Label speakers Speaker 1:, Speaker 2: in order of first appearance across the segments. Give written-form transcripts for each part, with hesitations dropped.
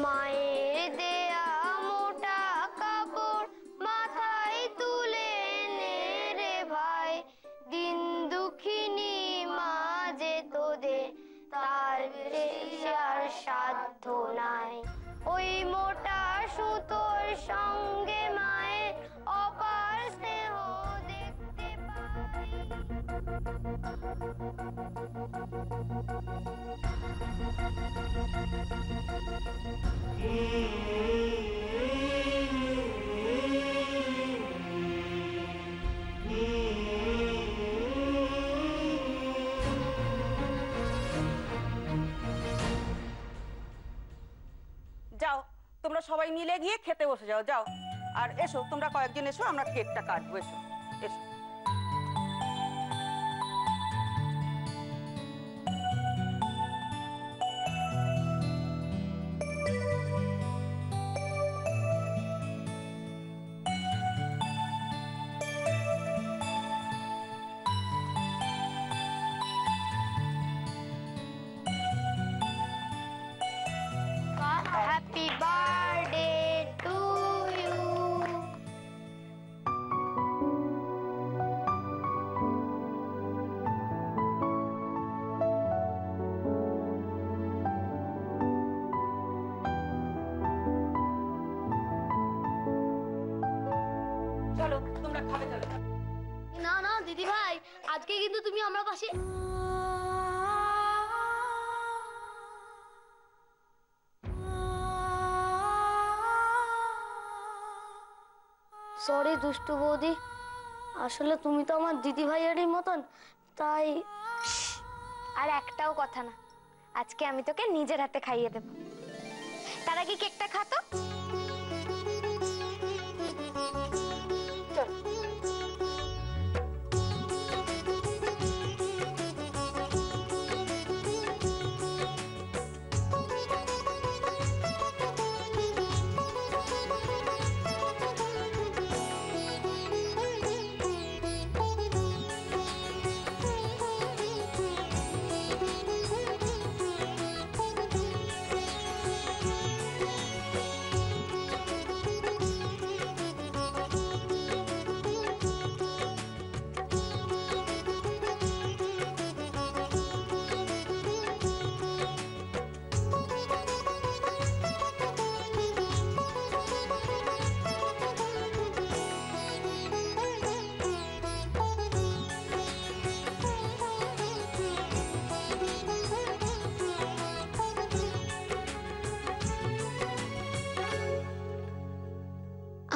Speaker 1: মায়ের দেয়া মোটা কাপড় মাথায় তুলে নে রে ভাই, দিন দুঃখিনী মা যে তোদের তার আর সাধ্য নাই। ওই মোটা সুতোর সঙ্গে মায়ের অপার স্নেহ দেখতে পাই।
Speaker 2: যাও, তোমরা সবাই মিলে গিয়ে খেতে বসে যাও। যাও, আর এসো, তোমরা কয়েকজন এসো, আমরা কেকটা কাটবো। এসো এসো।
Speaker 1: Happy birthday to you.
Speaker 2: চলো, তোমরা খাবে। চলো।
Speaker 1: না না দিদি ভাই, আজকে কিন্তু তুমি আমার পাশে। সরি দুষ্টু বৌদি, আসলে তুমি তো আমার দিদি ভাইয়েরই মতন, তাই।
Speaker 3: আর একটাও কথা না, আজকে আমি তোকে নিজের হাতে খাইয়ে দেব। তার আগে কেকটা খা তো। চল।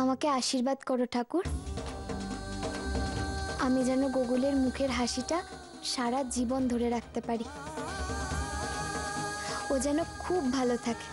Speaker 3: আমাকে আশীর্বাদ করো ঠাকুর, আমি যেন গোকুলের মুখের হাসিটা সারা জীবন ধরে রাখতে পারি। ও যেন খুব ভালো থাকে।